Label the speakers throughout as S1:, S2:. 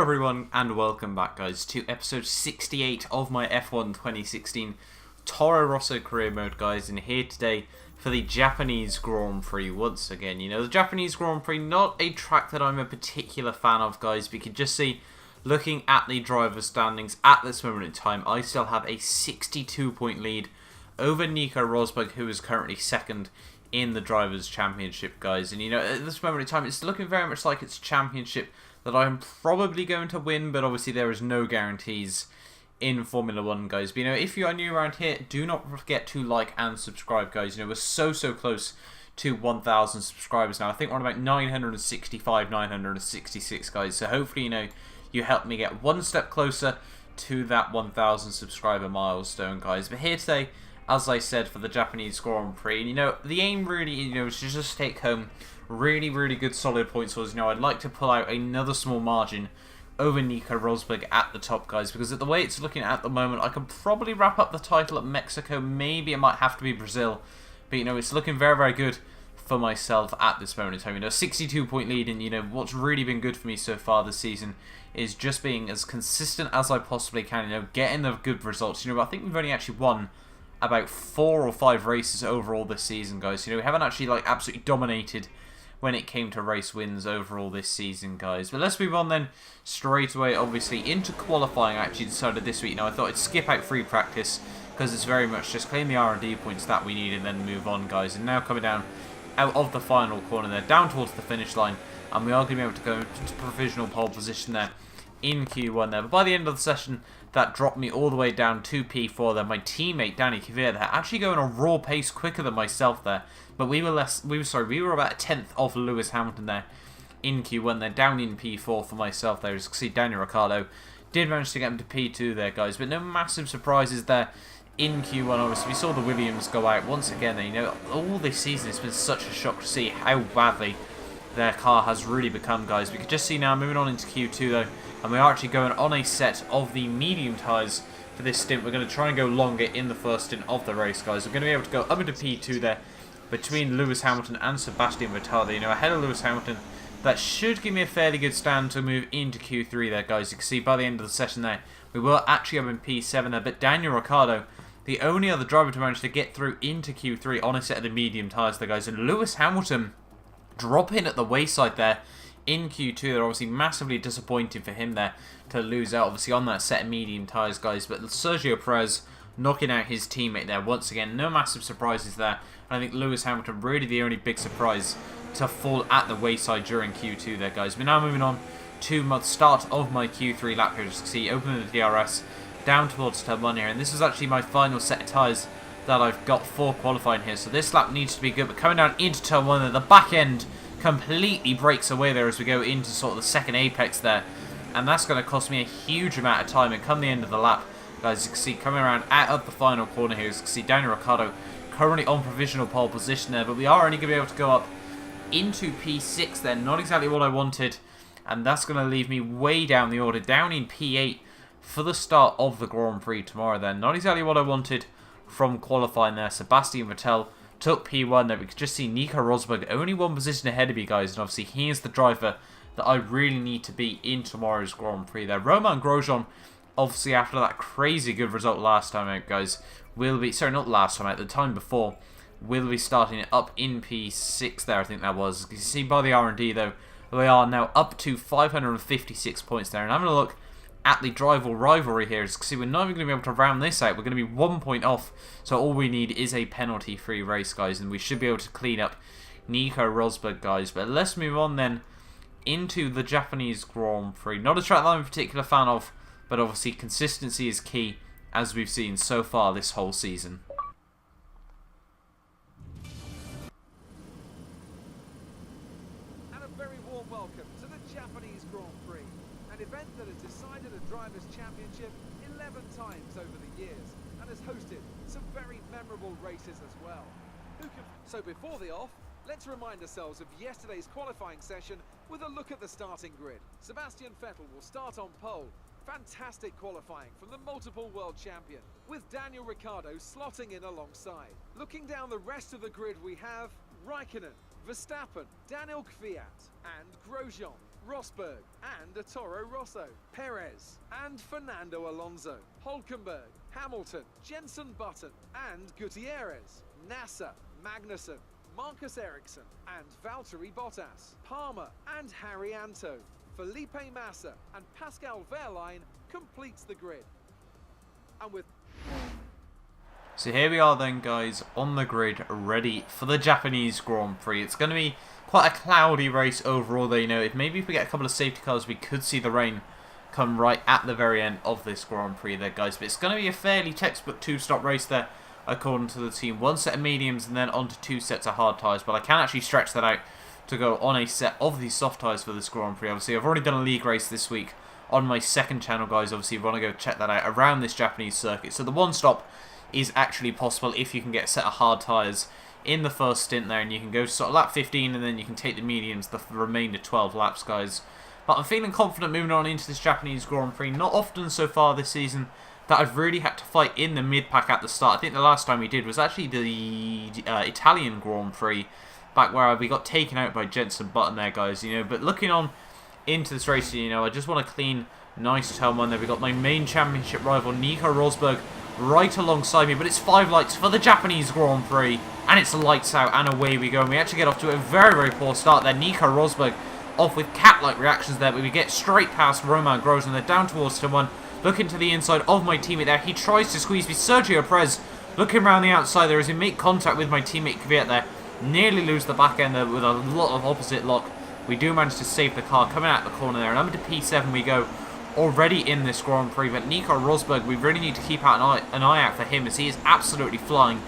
S1: everyone and welcome back guys to episode 68 of my F1 2016 Toro Rosso career mode guys, and here today for the Japanese Grand Prix once again. You know, the Japanese Grand Prix, not a track that I'm a particular fan of guys, but you can just see looking at the driver standings at this moment in time, I still have a 62 point lead over Nico Rosberg, who is currently second in the Drivers' Championship guys. And you know, at this moment in time it's looking very much like it's a championship that I'm probably going to win, but obviously there is no guarantees in Formula 1 guys. But you know, if you are new around here, do not forget to like and subscribe guys. You know, we're so close to 1,000 subscribers now. I think we're on about 965, 966 guys, so hopefully, you know, you help me get one step closer to that 1,000 subscriber milestone guys. But here today, as I said, for the Japanese Grand Prix, and you know, the aim really, you know, is to just take home really good solid points. So, you know, I'd like to pull out another small margin over Nico Rosberg at the top guys, because at the way it's looking at the moment, I could probably wrap up the title at Mexico. Maybe it might have to be Brazil, but you know, it's looking very good for myself at this moment in time. You know, 62 point lead, and you know, what's really been good for me so far this season is just being as consistent as I possibly can, you know, getting the good results. You know, I think we've only actually won about 4 or 5 races overall this season guys. You know, we haven't actually like absolutely dominated when it came to race wins overall this season guys. But let's move on then straight away obviously into qualifying. I actually decided this week, you know, I thought I'd skip out free practice because it's very much just claim the R&D points that we need and then move on guys. And now coming down out of the final corner there, down towards the finish line, and we are going to be able to go into provisional pole position there in Q1 there. But by the end of the session, that dropped me all the way down to P4 there. My teammate Danny Capure there actually going a raw pace quicker than myself there, but we were about a tenth off Lewis Hamilton there in Q1 there, down in P4 for myself there. As you can see, Daniel Ricciardo did manage to get him to P2 there guys, but no massive surprises there in Q1. Obviously we saw the Williams go out once again. You know, all this season it's been such a shock to see how badly their car has really become guys. We could just see now moving on into Q2 though, and we are actually going on a set of the medium tyres for this stint. We're going to try and go longer in the first stint of the race guys. We're going to be able to go up into P2 there between Lewis Hamilton and Sebastian Vettel. You know, ahead of Lewis Hamilton. That should give me a fairly good stand to move into Q3 there guys. You can see by the end of the session there, we were actually up in P7 there, but Daniel Ricciardo, the only other driver to manage to get through into Q3 on a set of the medium tyres there guys. And Lewis Hamilton dropping at the wayside there in Q2. They're obviously massively disappointing for him there to lose out obviously on that set of medium tyres guys. But Sergio Perez knocking out his teammate there once again. No massive surprises there. And I think Lewis Hamilton really the only big surprise to fall at the wayside during Q2 there guys. We're now moving on to the start of my Q3 lap here. As you can see, opening the DRS down towards turn 1 here, and this is actually my final set of tyres that I've got for qualifying here, so this lap needs to be good. But coming down into turn 1 there, the back end completely breaks away there as we go into sort of the second apex there, and that's going to cost me a huge amount of time. And come the end of the lap guys, you can see coming around out of the final corner here, as you can see Daniel Ricciardo currently on provisional pole position there, but we are only going to be able to go up into P6 there. Not exactly what I wanted, and that's going to leave me way down the order, down in P8 for the start of the Grand Prix tomorrow then. Not exactly what I wanted from qualifying there. Sebastian Vettel took P1 there. We could just see Nico Rosberg only one position ahead of me guys, and obviously he is the driver that I really need to be in tomorrow's Grand Prix there. Romain Grosjean, obviously after that crazy good result last time out guys, will be, sorry not last time out, the time before, will be starting it up in P6 there, I think that was. You can see by the R&D though, we are now up to 556 points there. And having a look at the rivalry here, as you can see, we're not even going to be able to round this out. We're going to be 1 point off, so all we need is a penalty-free race guys, and we should be able to clean up Nico Rosberg guys. But let's move on then into the Japanese Grand Prix. Not a track that I'm a particular fan of, but obviously consistency is key, as we've seen so far this whole season.
S2: And a very warm welcome to the Japanese Grand Prix, an event that has decided a Drivers' Championship 11 times over the years and has hosted some very memorable races as well. So before the off, let's remind ourselves of yesterday's qualifying session with a look at the starting grid. Sebastian Vettel will start on pole. Fantastic qualifying from the multiple world champion, with Daniel Ricciardo slotting in alongside. Looking down the rest of the grid, we have Raikkonen, Verstappen, Daniel Kvyat and Grosjean. Rosberg and a Toro Rosso, Perez and Fernando Alonso, Hulkenberg, Hamilton, Jenson Button and Gutierrez, Nasser, Magnussen, Marcus Ericsson and Valtteri Bottas, Palmer and Harry Anto, Felipe Massa and Pascal Wehrlein completes the grid. And with
S1: So here we are then, guys, on the grid, ready for the Japanese Grand Prix. It's going to be quite a cloudy race overall, though, you know. If maybe if we get a couple of safety cars, we could see the rain come right at the very end of this Grand Prix there, guys. But it's going to be a fairly textbook two-stop race there, according to the team. One set of mediums and then onto two sets of hard tyres. But I can actually stretch that out to go on a set of these soft tyres for this Grand Prix. Obviously, I've already done a league race this week on my second channel, guys. Obviously, you want to go check that out around this Japanese circuit. So the one stop is actually possible if you can get a set of hard tyres in the first stint there, and you can go sort of lap 15 and then you can take the mediums the remainder 12 laps, guys. But I'm feeling confident moving on into this Japanese Grand Prix. Not often so far this season that I've really had to fight in the mid-pack at the start. I think the last time we did was actually the Italian Grand Prix, back where we got taken out by Jenson Button there, guys, you know. But looking on into this race, you know, I just want a clean, nice turn one there. We've got my main championship rival, Nico Rosberg, right alongside me, but it's 5 lights for the Japanese Grand Prix, and it's lights out, and away we go, and we actually get off to a very, very poor start there. Nico Rosberg off with cat-like reactions there, but we get straight past Roman Grosjean. They're down towards turn 1, looking to the inside of my teammate there. He tries to squeeze me. Sergio Perez looking around the outside there as he make contact with my teammate Capure there. Nearly lose the back end there with a lot of opposite lock. We do manage to save the car coming out the corner there, and up to P7 we go. Already in this Grand Prix, but Nico Rosberg, we really need to keep out an eye out for him, as he is absolutely flying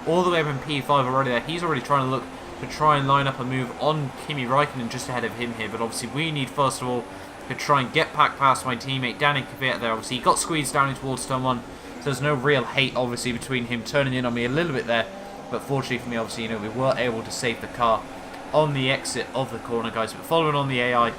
S1: all the way up in P5 already there. He's already trying to look to try and line up a move on Kimi Raikkonen just ahead of him here, but obviously we need first of all to try and get back past my teammate Danny Kvyat there. Obviously he got squeezed down towards turn 1, so there's no real hate obviously between him turning in on me a little bit there, but fortunately for me, obviously, you know, we were able to save the car on the exit of the corner, guys. But following on the AI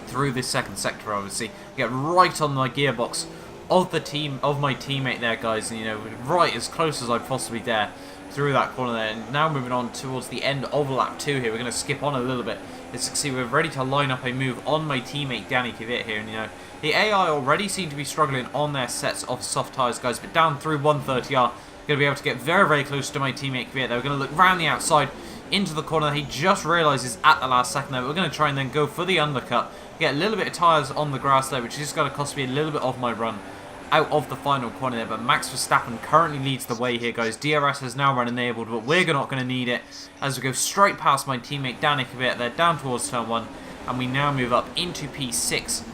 S1: through this second sector, obviously get right on my gearbox of my teammate there, guys, and, you know, right as close as I possibly dare through that corner there. And now moving on towards the end of lap 2 here, we're going to skip on a little bit. As you can see, we're ready to line up a move on my teammate Danny Kvyat here, and, you know, the AI already seem to be struggling on their sets of soft tyres, guys, but down through 130R, going to be able to get very, very close to my teammate Kvyat there. We're going to look round the outside into the corner. He just realises at the last second there, we're going to try and then go for the undercut, get a little bit of tyres on the grass there, which is going to cost me a little bit of my run out of the final corner there. But Max Verstappen currently leads the way here, guys. DRS has now run enabled, but we're not going to need it as we go straight past my teammate Danny Kvyat there, down towards turn 1, and we now move up into P6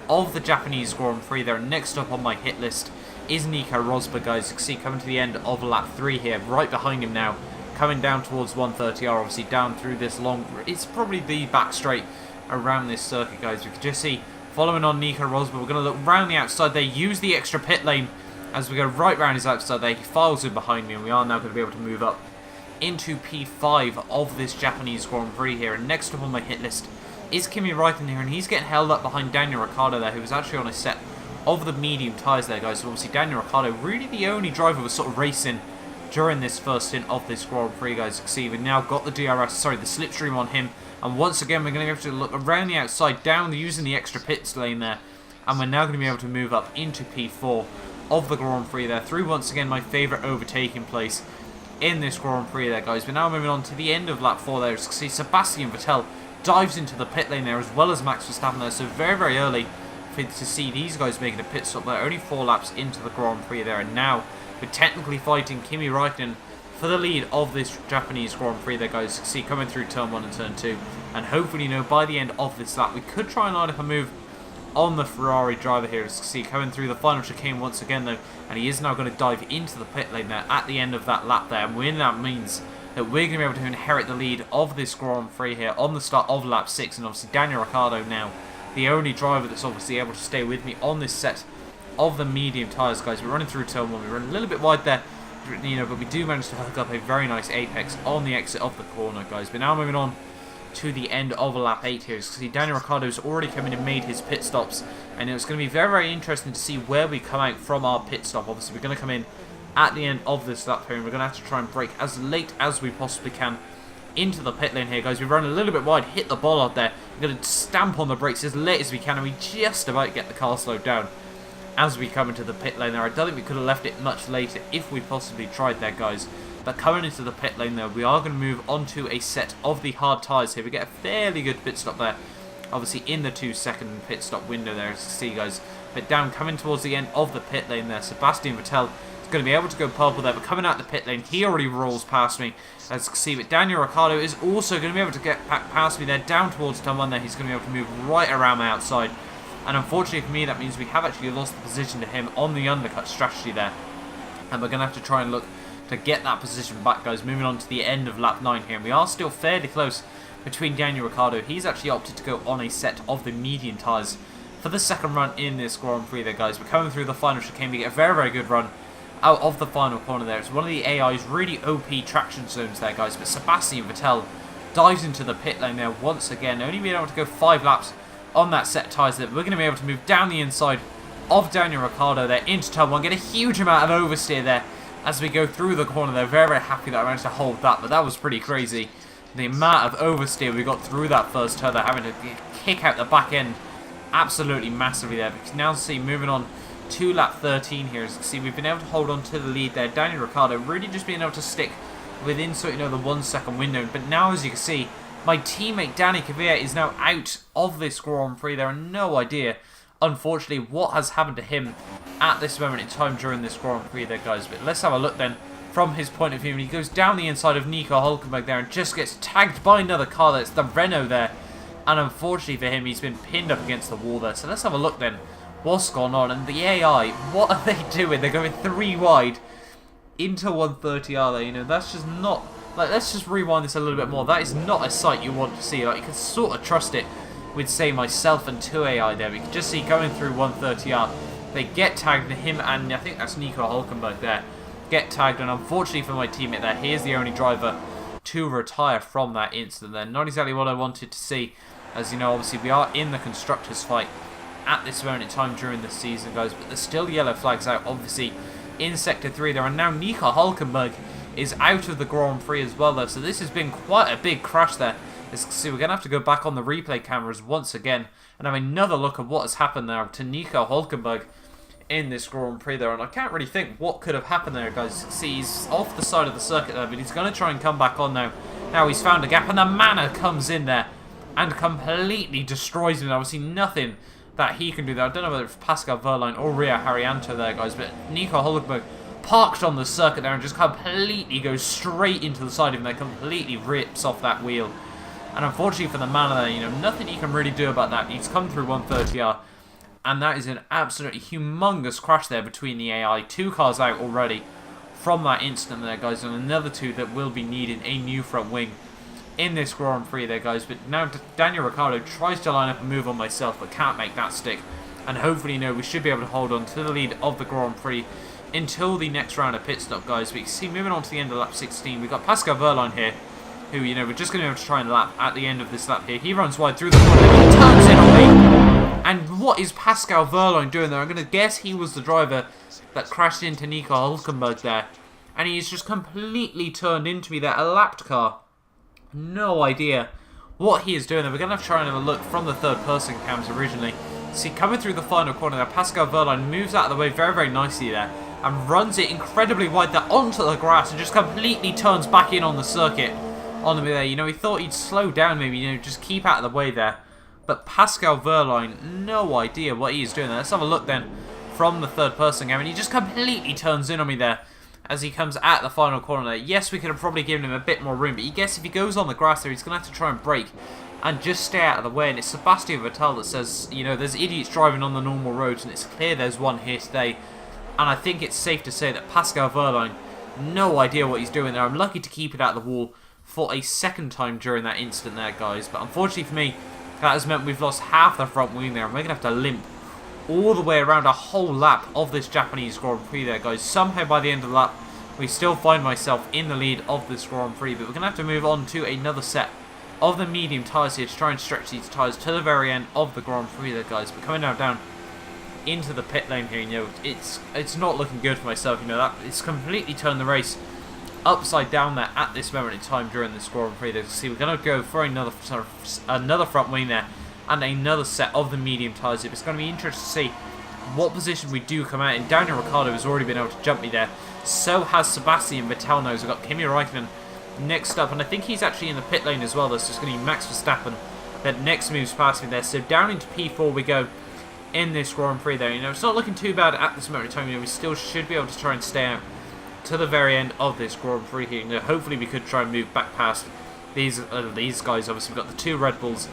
S1: of the Japanese Grand Prix there. Next up on my hit list is Nico Rosberg, guys. You can see coming to the end of lap 3 here, right behind him now, coming down towards 130R, obviously down through this long, it's probably the back straight around this circuit, guys. We can just see, following on Nico Rosberg, we're going to look round the outside there, use the extra pit lane as we go right round his outside there. He files in behind me, and we are now going to be able to move up into P5 of this Japanese Grand Prix here. And next up on my hit list is Kimi Raikkonen here, and he's getting held up behind Daniel Ricciardo there, who was actually on a set of the medium tyres there, guys. So obviously Daniel Ricciardo, really the only driver was sort of racing during this first stint of this Grand Prix, guys. You can see we've now got the the slipstream on him, and once again we're going to be able to look around the outside, down using the extra pits lane there, and we're now going to be able to move up into P4 of the Grand Prix there, through once again my favourite overtaking place in this Grand Prix there, guys. We're now moving on to the end of lap 4 there. As you can see, Sebastian Vettel dives into the pit lane there, as well as Max Verstappen there, so very, very early to see these guys making a pit stop there, only 4 laps into the Grand Prix there, and now we're technically fighting Kimi Raikkonen for the lead of this Japanese Grand Prix there, guys. You can see coming through turn 1 and turn 2, and hopefully, you know, by the end of this lap we could try and line up a move on the Ferrari driver here. As you can see, coming through the final chicane once again though, and he is now going to dive into the pit lane there at the end of that lap there, and that means that we're going to be able to inherit the lead of this Grand Prix here on the start of lap 6, and obviously Daniel Ricciardo now the only driver that's obviously able to stay with me on this set of the medium tyres, guys. We're running through turn 1, we run a little bit wide there, you know, but we do manage to hook up a very nice apex on the exit of the corner, guys. But now moving on to the end of lap 8 here. As you can see, Daniel Ricciardo's already come in and made his pit stops, and it's going to be very, very interesting to see where we come out from our pit stop. Obviously, we're going to come in at the end of this lap here, and we're going to have to try and brake as late as we possibly can into the pit lane here, guys. We run a little bit wide, hit the bollard there, We're going to stamp on the brakes as late as we can, and we just about get the car slowed down as we come into the pit lane there. I don't think we could have left it much later if we possibly tried there, guys. But coming into the pit lane there, we are going to move on to a set of the hard tyres here. We get a fairly good pit stop there, obviously in the 2-second pit stop window there, as you see, guys. But down, coming towards the end of the pit lane there, Sebastian Vettel is going to be able to go purple there, but coming out the pit lane, he already rolls past me, as you can see. But Daniel Ricciardo is also going to be able to get back past me there, down towards turn 1 there. He's going to be able to move right around my outside. And unfortunately for me, that means we have actually lost the position to him on the undercut strategy there. And we're going to have to try and look to get that position back, guys, moving on to the end of lap 9 here. And we are still fairly close between Daniel Ricciardo. He's actually opted to go on a set of the medium tyres for the second run in this Grand Prix there, guys. We're coming through the final chicane. We get a very, very good run out of the final corner there. It's one of the AI's really OP traction zones there, guys. But Sebastian Vettel dives into the pit lane there once again, only being able to go 5 laps on that set tyres there. We're going to be able to move down the inside of Daniel Ricciardo there into turn 1, get a huge amount of oversteer there as we go through the corner there. Very, very happy that I managed to hold that, but that was pretty crazy. The amount of oversteer we got through that first turn there, having to kick out the back end absolutely massively there. But now see, moving on to lap 13 here, as you can see, we've been able to hold on to the lead there. Daniel Ricciardo really just being able to stick within sort of, the 1 second window. But now, as you can see, my teammate Danny Capure is now out of this Grand Prix. There are no idea, unfortunately, what has happened to him at this moment in time during this Grand Prix there, guys. But let's have a look then from his point of view. And he goes down the inside of Nico Hülkenberg there and just gets tagged by another car. That's the Renault there. And unfortunately for him, he's been pinned up against the wall there. So let's have a look then what's gone on. And the AI, what are they doing? They're going 3 wide into 130R there. That's just not... Like, let's just rewind this a little bit more. That is not a sight you want to see. Like, you can sort of trust it with, say, myself and 2 AI there. We can just see going through 130R. They get tagged, and him and I think that's Nico Hülkenberg there get tagged. And unfortunately for my teammate there, he is the only driver to retire from that incident there. Not exactly what I wanted to see. As you know, obviously, we are in the Constructors' fight at this moment in time during this season, guys. But there's still yellow flags out, obviously, in Sector 3 there. And now Nico Hülkenberg is out of the Grand Prix as well, though. So this has been quite a big crash there. As you can see, we're going to have to go back on the replay cameras once again and have another look at what has happened there to Nico Hülkenberg in this Grand Prix there. And I can't really think what could have happened there, guys. You can see he's off the side of the circuit there, but he's going to try and come back on now. Now he's found a gap, and the Manor comes in there and completely destroys him. Obviously nothing that he can do there. I don't know whether it's Pascal Wehrlein or Rio Haryanto there, guys, but Nico Hülkenberg parked on the circuit there and just completely goes straight into the side of him there, completely rips off that wheel. And unfortunately for the man there, nothing you can really do about that. He's come through 130R, and that is an absolutely humongous crash there between the AI. 2 cars out already from that incident there, guys, and another 2 that will be needing a new front wing in this Grand Prix there, guys. But now Daniel Ricciardo tries to line up a move on myself, but can't make that stick. And hopefully, we should be able to hold on to the lead of the Grand Prix until the next round of pit stop, guys. But you can see, moving on to the end of lap 16, we've got Pascal Wehrlein here, who, we're just going to be able to try and lap at the end of this lap here. He runs wide through the corner, and he turns in on me. And what is Pascal Wehrlein doing there? I'm going to guess he was the driver that crashed into Nico Hülkenberg there. And he's just completely turned into me there, a lapped car. No idea what he is doing there. We're going to have to try and have a look from the third-person cams originally. See, coming through the final corner there, Pascal Wehrlein moves out of the way very, very nicely there and runs it incredibly wide there onto the grass and just completely turns back in on the circuit on the way there. He thought he'd slow down maybe, just keep out of the way there. But Pascal Wehrlein, no idea what he is doing there. Let's have a look then from the third-person cam, and he just completely turns in on me there as he comes at the final corner there. Yes, we could have probably given him a bit more room, but you guess if he goes on the grass there, he's going to have to try and brake and just stay out of the way. And it's Sebastian Vettel that says, there's idiots driving on the normal roads, and it's clear there's one here today. And I think it's safe to say that Pascal Wehrlein, no idea what he's doing there. I'm lucky to keep it out of the wall for a second time during that incident there, guys. But unfortunately for me, that has meant we've lost half the front wing there, and we're going to have to limp all the way around a whole lap of this Japanese Grand Prix there, guys. Somehow by the end of the lap, we still find myself in the lead of this Grand Prix, but we're going to have to move on to another set of the medium tyres here to try and stretch these tyres to the very end of the Grand Prix there, guys. But coming now down into the pit lane here, it's not looking good for myself. That it's completely turned the race upside down there at this moment in time during this Grand Prix. There, see, we're going to go for another front wing there and another set of the medium tyres. It's going to be interesting to see what position we do come out in. Daniel Ricciardo has already been able to jump me there. So has Sebastian Vettel now. So we've got Kimi Räikkönen next up, and I think he's actually in the pit lane as well. That's just going to be Max Verstappen that next moves past me there. So down into P4 we go in this Grand Prix there. You know, it's not looking too bad at this moment in time. You know, we still should be able to try and stay out to the very end of this Grand Prix here. You know, hopefully we could try and move back past these guys. Obviously we've got the two Red Bulls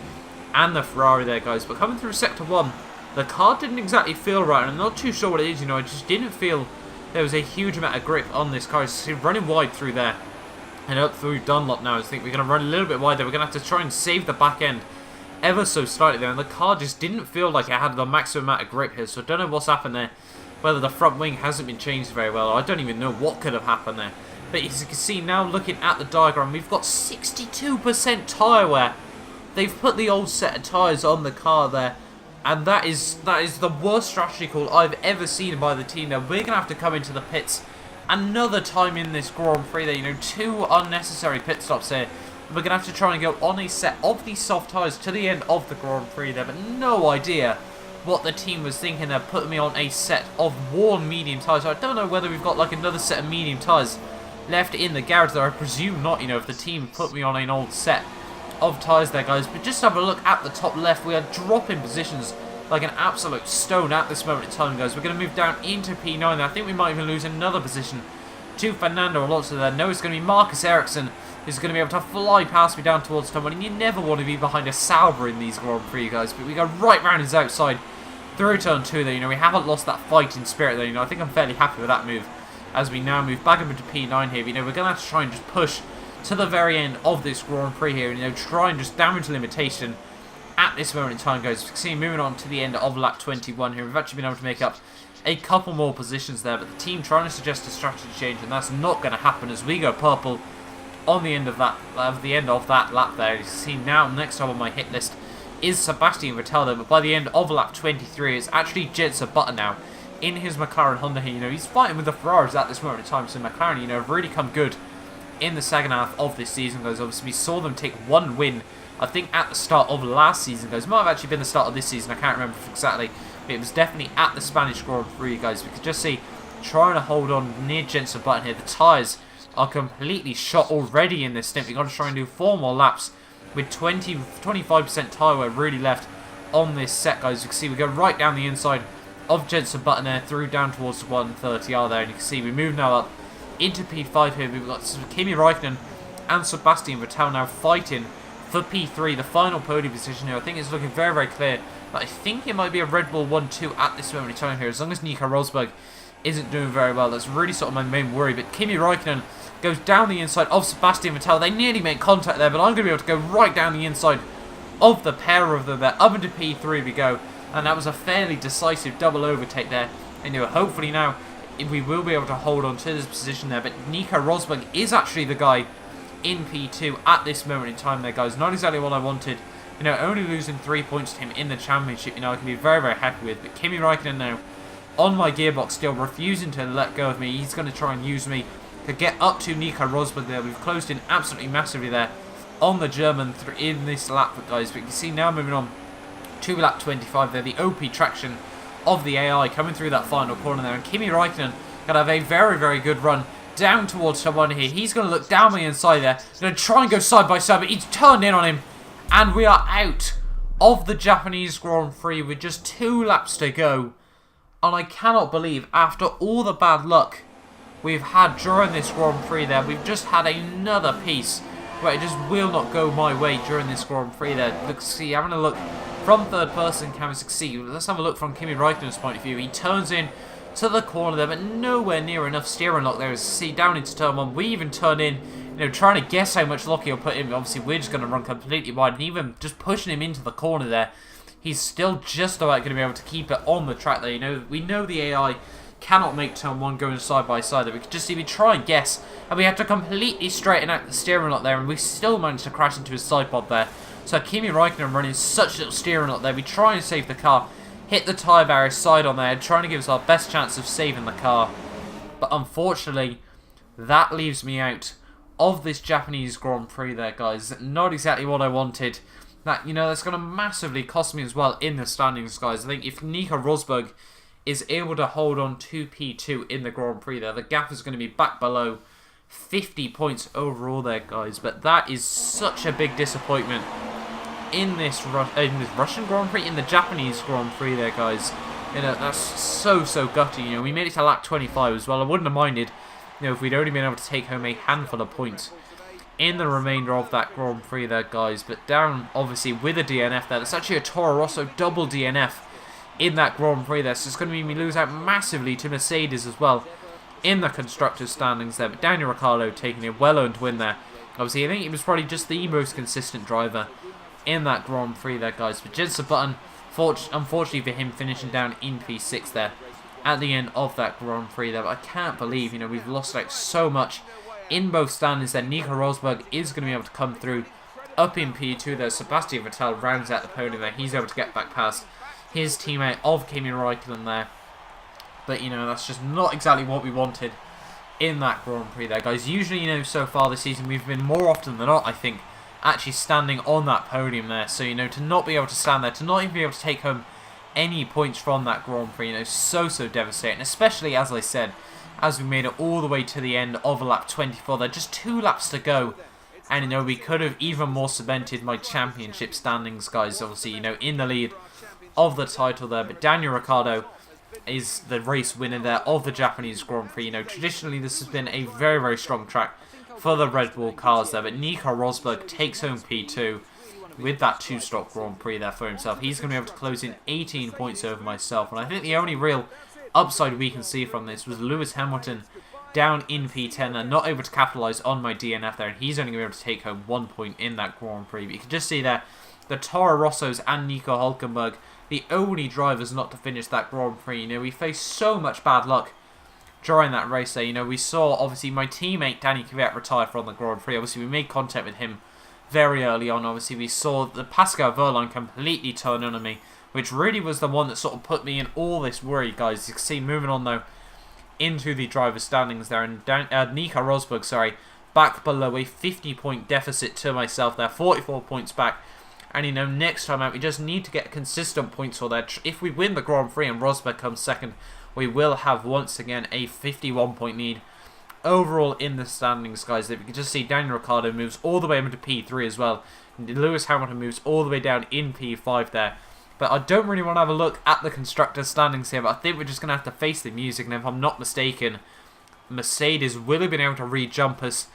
S1: and the Ferrari there, guys. But coming through Sector 1, the car didn't exactly feel right, and I'm not too sure what it is. You know, I just didn't feel there was a huge amount of grip on this car. It's running wide through there and up through Dunlop now. I think we're going to run a little bit wide there. We're going to have to try and save the back end ever so slightly there, and the car just didn't feel like it had the maximum amount of grip here. So I don't know what's happened there, whether the front wing hasn't been changed very well. I don't even know what could have happened there. But as you can see now, looking at the diagram, we've got 62% tyre wear. They've put the old set of tyres on the car there, and that is the worst strategy call I've ever seen by the team there. We're going to have to come into the pits another time in this Grand Prix there. You know, 2 unnecessary pit stops here. We're going to have to try and go on a set of these soft tyres to the end of the Grand Prix there, but no idea what the team was thinking. They're putting me on a set of worn medium tyres. So I don't know whether we've got like another set of medium tyres left in the garage there. I presume not, you know, if the team put me on an old set of tyres there, guys. But just have a look at the top left. We are dropping positions like an absolute stone at this moment in time, guys. We're going to move down into P9 there. I think we might even lose another position to Fernando Alonso there. No, it's going to be Marcus Ericsson who's going to be able to fly past me down towards someone, and you never want to be behind a Sauber in these Grand Prix, guys. But we go right round his outside through turn 2 there. You know, we haven't lost that fighting spirit there. You know, I think I'm fairly happy with that move as we now move back up into P9 here. You know, we're going to have to try and just push to the very end of this Grand Prix here, and, you know, try and just damage limitation at this moment in time, guys. You can see moving on to the end of lap 21 here. We've actually been able to make up a couple more positions there, but the team trying to suggest a strategy change, and that's not going to happen as we go purple on the end of that lap there. You can see now next up on my hit list is Sebastian Vettel there, but by the end of lap 23 it's actually Jenson Button now in his McLaren Honda here. You know, he's fighting with the Ferraris at this moment in time, so McLaren, you know, have really come good in the second half of this season, guys. Obviously we saw them take one win, I think at the start of last season, guys. It might have actually been the start of this season, I can't remember exactly, but it was definitely at the Spanish Grand Prix, guys. We could just see trying to hold on near Jenson Button here. The tyres are completely shot already in this stint. We've got to try and do 4 more laps with 25% tyre wear really left on this set, guys. You can see we go right down the inside of Jenson Button there, through down towards 130R there, and you can see we move now up into P5 here. We've got Kimi Räikkönen and Sebastian Vettel now fighting for P3, the final podium position here. I think it's looking very, very clear, but I think it might be a Red Bull 1-2 at this moment in time here, as long as Nico Rosberg isn't doing very well. That's really sort of my main worry. But Kimi Räikkönen goes down the inside of Sebastian Vettel. They nearly make contact there, but I'm going to be able to go right down the inside of the pair of them there. Up into P3 we go, and that was a fairly decisive double overtake there. And, you know, hopefully now we will be able to hold on to this position there. But Nico Rosberg is actually the guy in P2 at this moment in time there, guys. Not exactly what I wanted. You know, only losing 3 points to him in the championship, you know, I can be very, very happy with. But Kimi Räikkönen now on my gearbox, still refusing to let go of me. He's going to try and use me to get up to Nico Rosberg there. We've closed in absolutely massively there on the German in this lap, guys. But you can see now moving on to lap 25 there, the OP traction of the AI coming through that final corner there. And Kimi Räikkönen going to have a very, very good run down towards someone here. He's going to look down the inside there. Going to try and go side by side, but he's turned in on him. And we are out of the Japanese Grand Prix with just 2 laps to go. And I cannot believe, after all the bad luck we've had during this Grand Prix there, we've just had another piece where it just will not go my way during this Grand Prix there. Look, see, having a look from third person can we succeed. Let's have a look from Kimi Räikkönen's point of view. He turns in to the corner there, but nowhere near enough steering lock there. As you see, down into turn 1, we even turn in, you know, trying to guess how much lock he'll put in. Obviously, we're just going to run completely wide, and even just pushing him into the corner there, he's still just about going to be able to keep it on the track there. You know, we know the AI cannot make turn 1 going side by side there. We could just even try and guess, and we have to completely straighten out the steering lock there, and we still managed to crash into his side pod there. So Kimi Räikkönen running such little steering lock there. We try and save the car, hit the tyre barrier side on there, trying to give us our best chance of saving the car. But unfortunately, that leaves me out of this Japanese Grand Prix there, guys. Not exactly what I wanted. That, you know, that's going to massively cost me as well in the standings, guys. I think if Nico Rosberg is able to hold on to P2 in the Grand Prix there, the gap is going to be back below 50 points overall there, guys. But that is such a big disappointment in this Russian Grand Prix, in the Japanese Grand Prix there, guys. You know, that's so gutty. You know, we made it to lap 25 as well. I wouldn't have minded, you know, if we'd only been able to take home a handful of points in the remainder of that Grand Prix there, guys. But down, obviously, with a DNF there. That's actually a Toro Rosso double DNF in that Grand Prix there. So it's going to mean we lose out massively to Mercedes as well in the Constructors' standings there. But Daniel Ricciardo taking a well-earned win there. Obviously, I think he was probably just the most consistent driver in that Grand Prix there, guys. But Jenson Button, unfortunately for him, finishing down in P6 there at the end of that Grand Prix there. But I can't believe, you know, we've lost like so much in both standings there. Nico Rosberg is going to be able to come through up in P2 there. Sebastian Vettel rounds out the podium there. He's able to get back past his teammate of Kimi Räikkönen there. But, you know, that's just not exactly what we wanted in that Grand Prix there, guys. Usually, you know, so far this season, we've been more often than not, I think, actually standing on that podium there. So, you know, to not be able to stand there, to not even be able to take home any points from that Grand Prix, you know, so devastating. Especially, as I said, as we made it all the way to the end of lap 24 there, just 2 laps to go. And, you know, we could have even more cemented my championship standings, guys. Obviously, you know, in the lead of the title there. But Daniel Ricciardo is the race winner there of the Japanese Grand Prix. You know, traditionally this has been a very strong track for the Red Bull cars there. But Nico Rosberg takes home P2 with that 2-stop Grand Prix there for himself. He's going to be able to close in 18 points over myself. And I think the only real upside we can see from this was Lewis Hamilton down in P10 and not able to capitalise on my DNF there. And he's only going to be able to take home 1 point in that Grand Prix. But you can just see there, the Toro Rossos and Nico Hülkenberg, the only drivers not to finish that Grand Prix. You know, we faced so much bad luck during that race there. You know, we saw, obviously, my teammate Danny Kvyat retire from the Grand Prix. Obviously, we made contact with him very early on. Obviously, we saw the Pascal Wehrlein completely turn on me, which really was the one that sort of put me in all this worry, guys. You can see, moving on, though, into the driver's standings there. And Nico Rosberg, sorry, back below a 50-point deficit to myself there. 44 points back. And, you know, next time out, we just need to get consistent points for that. If we win the Grand Prix and Rosberg comes second, we will have, once again, a 51-point lead overall in the standings, guys. You can just see Daniel Ricciardo moves all the way into P3 as well. And Lewis Hamilton moves all the way down in P5 there. But I don't really want to have a look at the constructor standings here, but I think we're just going to have to face the music. And if I'm not mistaken, Mercedes will have been able to re-jump us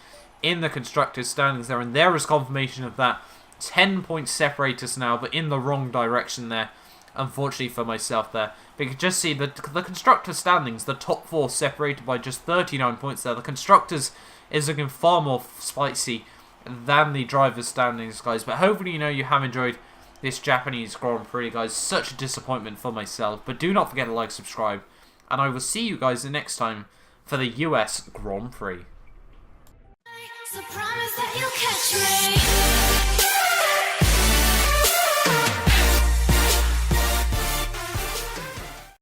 S1: in the constructor standings there. And there is confirmation of that. 10 points separate us now, but in the wrong direction there, unfortunately for myself there. But you can just see the constructor standings, the top 4 separated by just 39 points there. The constructors is looking far more spicy than the drivers' standings, guys. But hopefully, you know, you have enjoyed this Japanese Grand Prix, guys. Such a disappointment for myself. But do not forget to like, subscribe, and I will see you guys the next time for the US Grand Prix.
S3: So promise that you'll catch me.